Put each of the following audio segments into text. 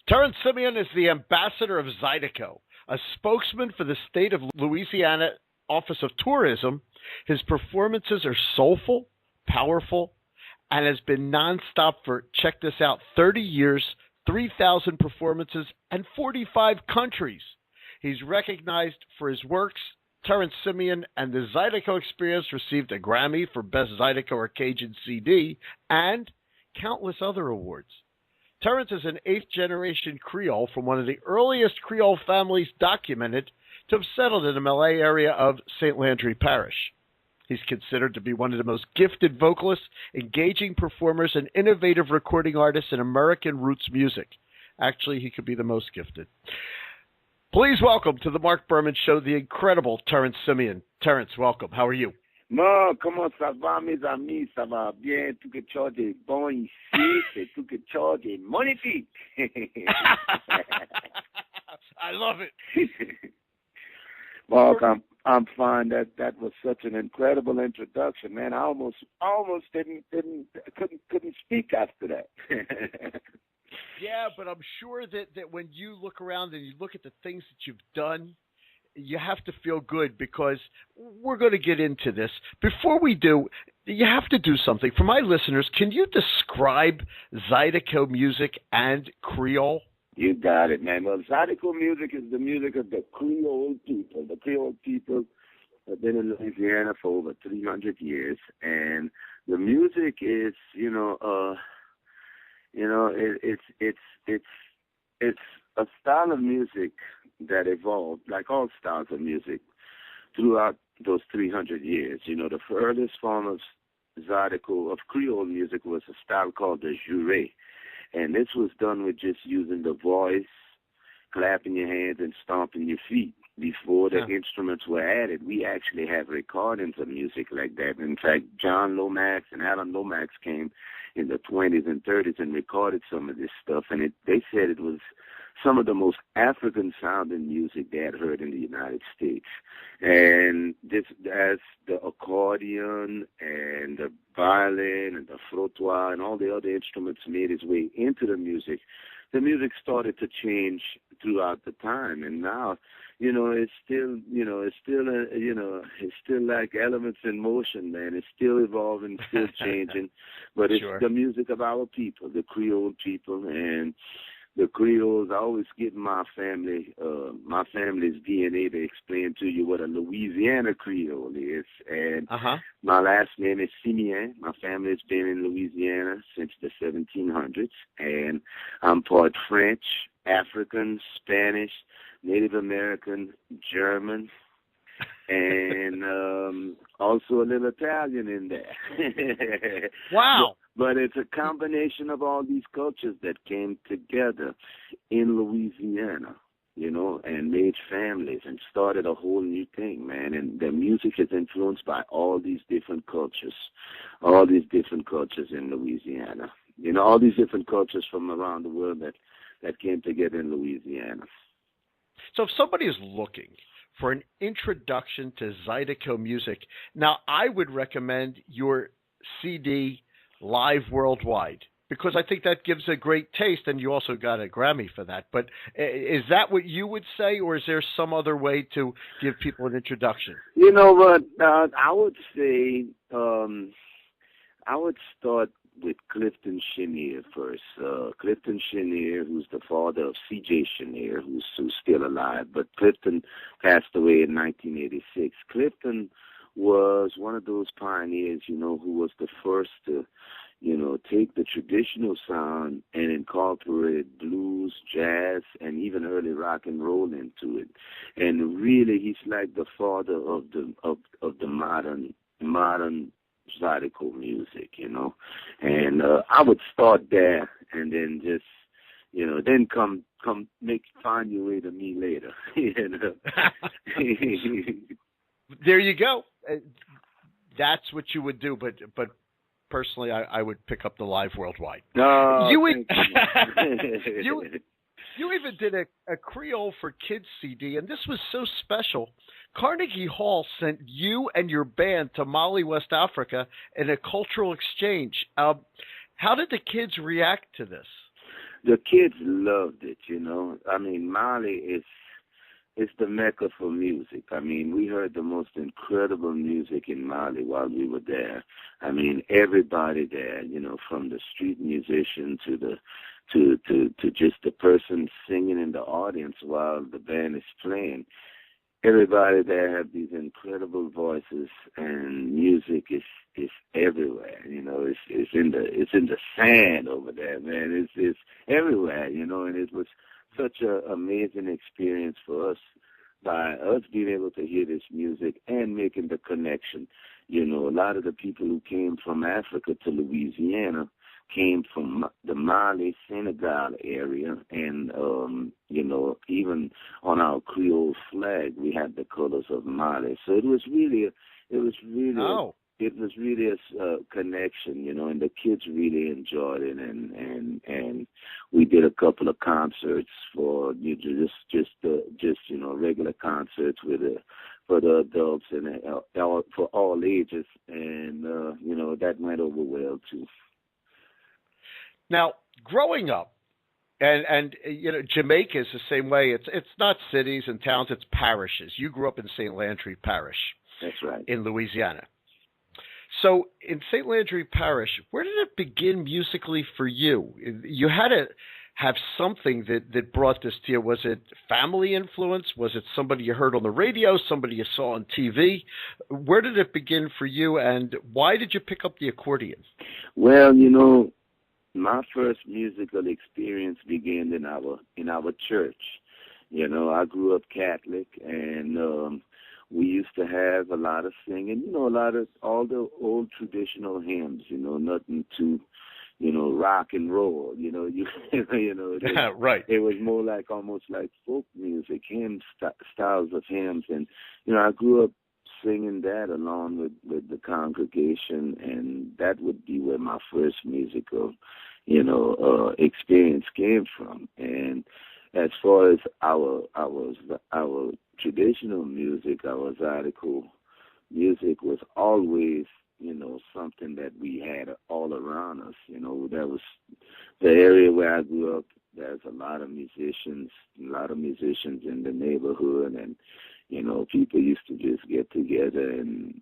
Terrence Simien is the ambassador of Zydeco, a spokesman for the state of Louisiana Office of Tourism. His performances are soulful, powerful, and has been nonstop for, check this out, 30 years, 3,000 performances, and 45 countries. He's recognized for his works. Terrence Simien and the Zydeco Experience received a Grammy for Best Zydeco or Cajun CD and countless other awards. Terrence is an eighth-generation Creole from one of the earliest Creole families documented to have settled in the Malay area of St. Landry Parish. He's considered to be one of the most gifted vocalists, engaging performers, and innovative recording artists in American roots music. Actually, he could be the most gifted. Please welcome to the Marc Berman Show the incredible Terrence Simien. Terrence, welcome. How are you? Bon, comment ça va, mes amis? Ça va bien. Tout quelque chose de bon ici. C'est tout quelque chose de magnifique. I love it. Mark, I'm fine. That was such an incredible introduction, man. I almost couldn't speak after that. Yeah, but I'm sure that when you look around and you look at the things that you've done, you have to feel good because we're going to get into this. Before we do, you have to do something. For my listeners, can you describe Zydeco music and Creole? You got it, man. Well, Zydeco music is the music of the Creole people. The Creole people have been in Louisiana for over 300 years, and the music is, it's a style of music that evolved, like all styles of music, throughout those 300 years. You know, the earliest form of Zydeco, of Creole music, was a style called the juré. And this was done with just using the voice, clapping your hands, and stomping your feet. Before the instruments were added, we actually have recordings of music like that. In fact, John Lomax and Alan Lomax came in the 20s and 30s and recorded some of this stuff. And they said it was some of the most African-sounding music they had heard in the United States. And this, as the accordion and the violin and the frottoir and all the other instruments made its way into the music started to change throughout the time. And now, it's still like elements in motion, man. It's still evolving, still changing, but it's the music of our people, the Creole people. And the Creoles, I always give my family's DNA to explain to you what a Louisiana Creole is. And my last name is Simien. My family's been in Louisiana since the 1700s. And I'm part French, African, Spanish, Native American, German, and also a little Italian in there. Wow. But it's a combination of all these cultures that came together in Louisiana, and made families and started a whole new thing, man. And the music is influenced by all these different cultures in Louisiana. All these different cultures from around the world that came together in Louisiana. So if somebody is looking for an introduction to Zydeco music, now I would recommend your CD, Live Worldwide, because I think that gives a great taste, and you also got a Grammy for that. But is that what you would say, or is there some other way to give people an introduction? You know what? I would say I would start with Clifton Chenier first. Clifton Chenier, who's the father of C.J. Chenier, who's still alive, but Clifton passed away in 1986. Clifton was one of those pioneers, who was the first to, take the traditional sound and incorporate blues, jazz, and even early rock and roll into it. And really, he's like the father of the modern Zydeco music, And I would start there, and then just, then find your way to me later. There you go. That's what you would do, but personally, I would pick up the Live Worldwide. No, you even did a Creole for Kids CD, and this was so special. Carnegie Hall sent you and your band to Mali, West Africa, in a cultural exchange. How did the kids react to this? The kids loved it, you know. I mean, Mali is it's the mecca for music. I mean, we heard the most incredible music in Mali while we were there. I mean, everybody there, you know, from the street musician to the to just the person singing in the audience while the band is playing. Everybody there have these incredible voices, and music is everywhere. You know, it's in the sand over there, man. It's everywhere. You know, and it was such an amazing experience for us by us being able to hear this music and making the connection. You know, a lot of the people who came from Africa to Louisiana came from the Mali, Senegal area, and you know, even on our Creole flag, we had the colors of Mali. So it was really a connection, you know, and the kids really enjoyed it, and we did a couple of concerts for just you know, regular concerts for the adults and for all ages, and you know, that went over well too. Now, growing up, and you know, Jamaica is the same way. It's not cities and towns; it's parishes. You grew up in St. Landry Parish. That's right. In Louisiana. So, in St. Landry Parish, where did it begin musically for you? You had to have something that brought this to you. Was it family influence? Was it somebody you heard on the radio? Somebody you saw on TV? Where did it begin for you? And why did you pick up the accordion? Well, you know, my first musical experience began in our church. You know, I grew up Catholic, and we used to have a lot of singing. You know, a lot of all the old traditional hymns. You know, nothing too, you know, rock and roll. You know, you know, right. It was more like almost like folk music, styles of hymns, and you know, I grew up singing that along with the congregation, and that would be where my first musical, you know, experience came from. And as far as our traditional music, our Zydeco music was always, you know, something that we had all around us. You know, that was the area where I grew up. There's a lot of musicians in the neighborhood, and you know, people used to just get together and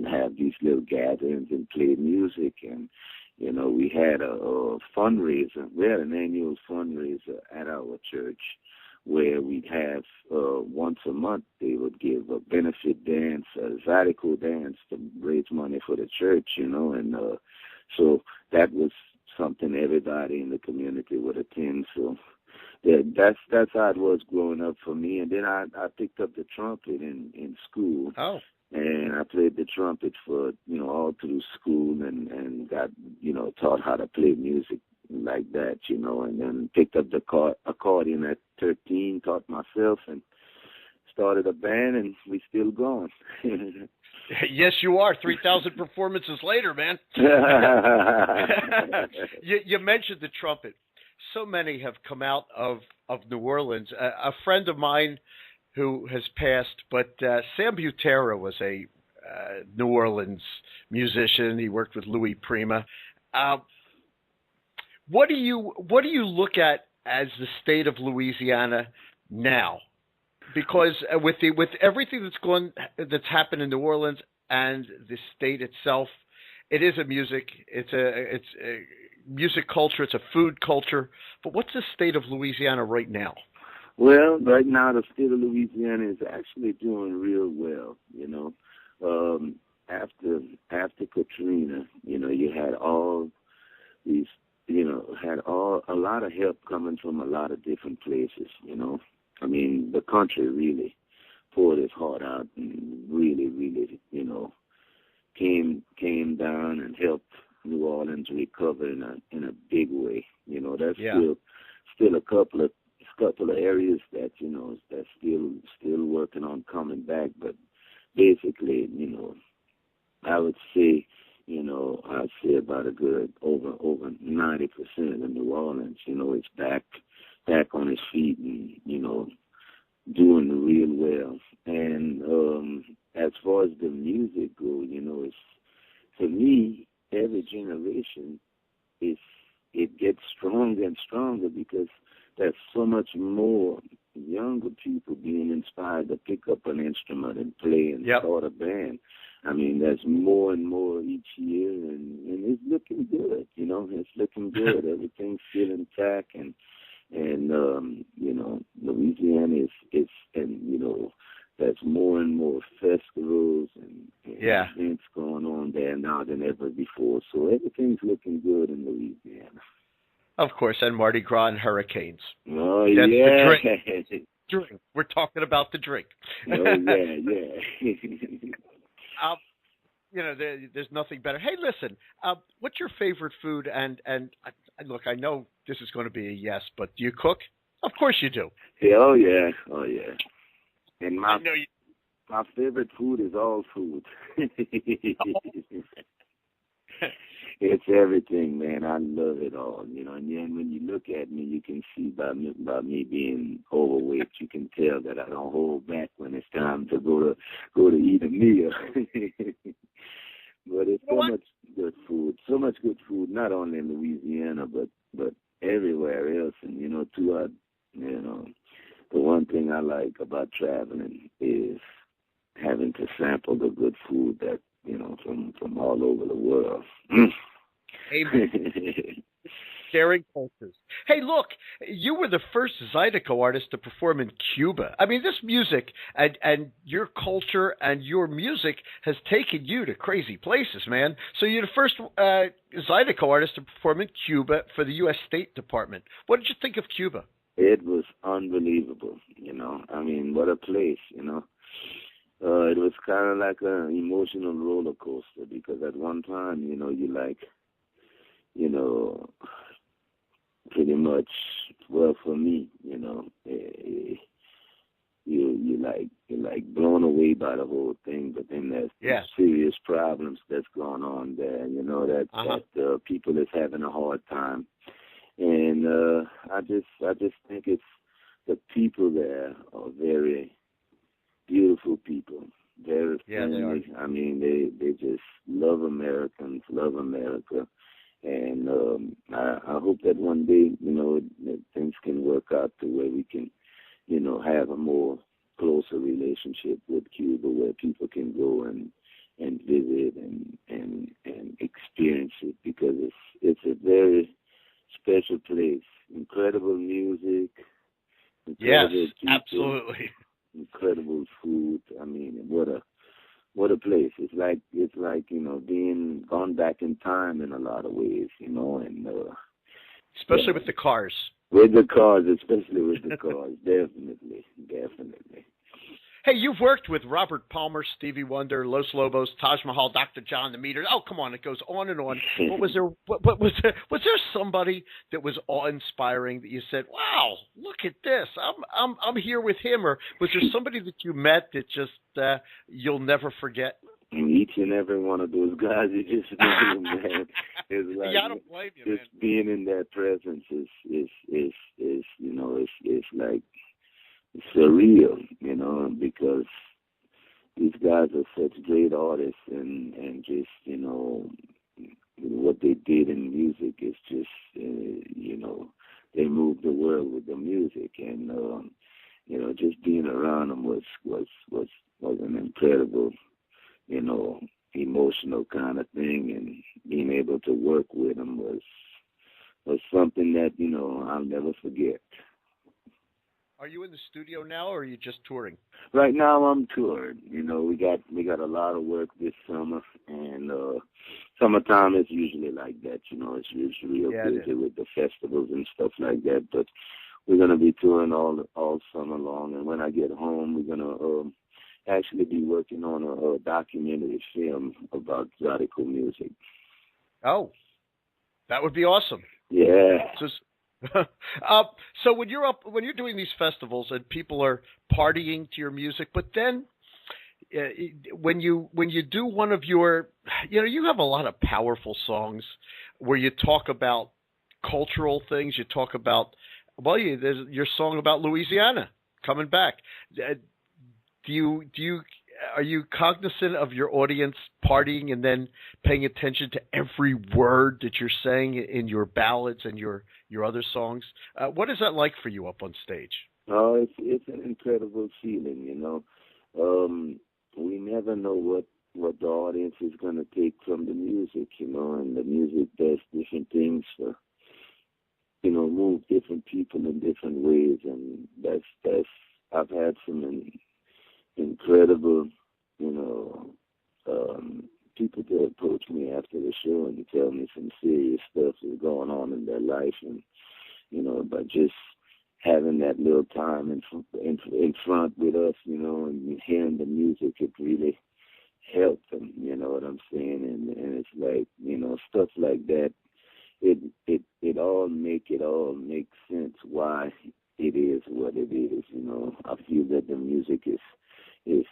have these little gatherings and play music. And you know, we had a fundraiser. We had an annual fundraiser at our church where we'd have once a month they would give a benefit dance, a Zydeco dance to raise money for the church, you know, and so that was something everybody in the community would attend. So that's how it was growing up for me. And then I picked up the trumpet in school. Oh. And I played the trumpet for, you know, all through school, and got, you know, taught how to play music like that, you know, and then picked up the accordion at 13, taught myself, and started a band, and we still going. Yes, you are. 3,000 performances later, man. You mentioned the trumpet. So many have come out of New Orleans. A friend of mine who has passed, but Sam Butera was a New Orleans musician. He worked with Louis Prima. What do you look at as the state of Louisiana now? Because with everything that's happened in New Orleans and the state itself, it is it's a music culture, it's a food culture. But what's the state of Louisiana right now? Well, right now the state of Louisiana is actually doing real well. You know, after Katrina, you know, you had all these, you know, a lot of help coming from a lot of different places. You know, I mean, the country really poured its heart out and really, really, you know, came down and helped New Orleans recover in a big way. You know, there's still a couple of areas that, you know, that's still working on coming back, but basically, you know, I would say, you know, I'd say about a good over 90% of New Orleans, you know, it's back on its feet and, you know, doing real well. And as far as the music goes, you know, it's, for me, every generation is it gets stronger and stronger because there's so much more younger people being inspired to pick up an instrument and play and start a band. I mean, there's more and more each year, and it's looking good. You know, it's looking good. Everything's still intact, and you know, Louisiana is and you know, there's more and more festivals and events going on there now than ever before. So everything's looking good in Louisiana. Of course, and Mardi Gras and hurricanes. Oh, yeah. Drink. We're talking about the drink. Oh, yeah. You know, there's nothing better. Hey, listen, what's your favorite food? And look, I know this is going to be a yes, but do you cook? Of course you do. Yeah, oh, yeah. And my favorite food is all food. It's everything, man. I love it all, you know. And then when you look at me, you can see by me being overweight, you can tell that I don't hold back when it's time to go to eat a meal. But it's so much good food, not only in Louisiana, but everywhere else. And you know, the one thing I like about traveling is having to sample the good food that, you know, from all over the world. Amen. Sharing cultures. Hey, look, you were the first Zydeco artist to perform in Cuba. I mean, this music and your culture and your music has taken you to crazy places, man. So you're the first Zydeco artist to perform in Cuba for the U.S. State Department. What did you think of Cuba? It was unbelievable, you know. I mean, what a place, you know. It was kind of like an emotional roller coaster because at one time, you know, pretty much, well, for me, you know, you're like blown away by the whole thing, but then there's serious problems that's going on there, you know, that people is having a hard time. And I just think it's the people there are very beautiful people, very friendly. They are. I mean, they just love Americans, love America, and I hope that one day, you know, that things can work out to where we can, you know, have a more closer relationship with Cuba, where people can go and visit and experience it, because it's a very special place. Incredible music. Incredible people, absolutely. Incredible food. I mean, what a place. It's like, you know, being gone back in time in a lot of ways, you know, and especially with the cars. With the cars, especially with the cars, definitely. Hey, you've worked with Robert Palmer, Stevie Wonder, Los Lobos, Taj Mahal, Dr. John, the Meters. Oh, come on, it goes on and on. What was there? Was there somebody that was awe-inspiring that you said, "Wow, look at this! I'm here with him"? Or was there somebody that you met that just you'll never forget? Each and every one of those guys, you just know, man. It's like, I don't blame you, just being in their presence is you know, it's like surreal, you know, because these guys are such great artists, and just, you know, what they did in music is just, you know, they moved the world with the music, and you know, just being around them was an incredible, you know, emotional kind of thing, and being able to work with them was something that, you know, I'll never forget. Are you in the studio now, or are you just touring? Right now, I'm touring. You know, we got a lot of work this summer, and summertime is usually like that. You know, it's usually real busy with the festivals and stuff like that. But we're gonna be touring all summer long, and when I get home, we're gonna actually be working on a documentary film about Zydeco music. Oh, that would be awesome. Yeah. So when you're doing these festivals and people are partying to your music, but then when you do one of your, you know, you have a lot of powerful songs where you talk about cultural things. You talk about, there's your song about Louisiana coming back. Do you are you cognizant of your audience partying and then paying attention to every word that you're saying in your ballads and your other songs? What is that like for you up on stage? Oh, it's an incredible feeling, you know. We never know what the audience is going to take from the music, you know, and the music does different things for, you know, move different people in different ways, and that's I've had some incredible, you know, people that approach me after the show and tell me some serious stuff is going on in their life, and you know, by just having that little time in front with us, you know, and hearing the music, it really helped them. You know what I'm saying? And it's like, you know, stuff like that. It all makes sense why it is what it is. You know, I feel that the music is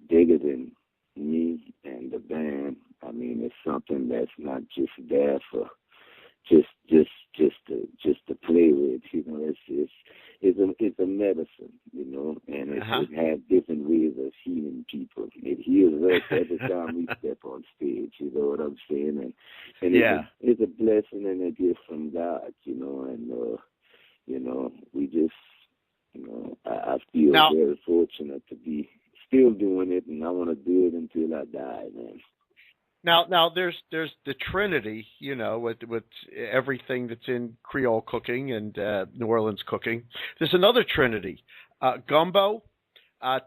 bigger than me and the band. I mean, it's something that's not just there for just to play with. You know, it's a medicine. You know, and it has different ways of healing people. It heals us every time we step on stage. You know what I'm saying? And it's a blessing and a gift from God. You know, and you know, we just, you know, I feel very fortunate to be still doing it, and I want to do it until I die, man. Now, there's the Trinity, you know, with everything that's in Creole cooking and New Orleans cooking. There's another Trinity: gumbo,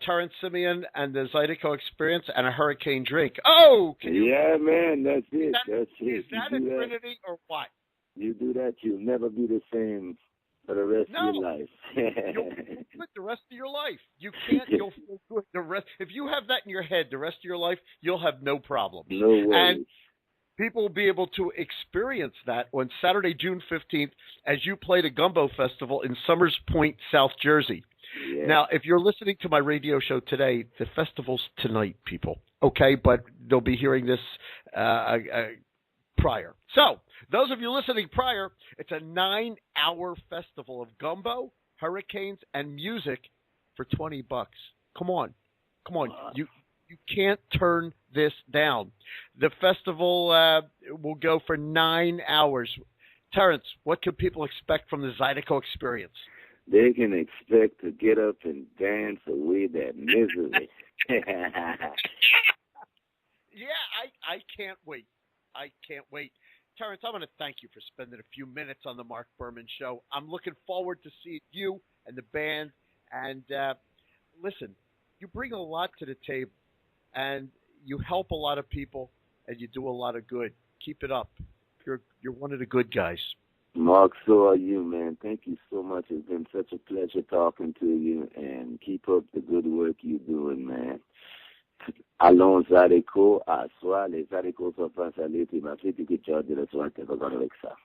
Terrence Simien, and the Zydeco Experience, and a hurricane drink. Oh, yeah, man, that's it. That's it. Is that a Trinity or what? You do that, you'll never be the same for the rest of your life. You'll feel good the rest of your life. You can't. You'll feel good the rest. If you have that in your head the rest of your life, you'll have no problems. No worries. And people will be able to experience that on Saturday, June 15th, as you play the Gumbo Festival in Summers Point, South Jersey. Yeah. Now, if you're listening to my radio show today, the festival's tonight, people. Okay, but they'll be hearing this prior. So, those of you listening prior, it's a 9-hour festival of gumbo, hurricanes, and music for $20. Come on. You can't turn this down. The festival will go for 9 hours. Terrance, what can people expect from the Zydeco Experience? They can expect to get up and dance away that misery. Yeah, I can't wait. I can't wait. Terrance, I want to thank you for spending a few minutes on the Marc Berman Show. I'm looking forward to seeing you and the band. And listen, you bring a lot to the table, and you help a lot of people, and you do a lot of good. Keep it up. You're one of the good guys. Marc, so are you, man. Thank you so much. It's been such a pleasure talking to you, and keep up the good work you're doing, man. Allons Zydeco, à soi, les Zydeco sont pas salés, puis ma fille, puis que tu as de la soirée, tu vas avec ça.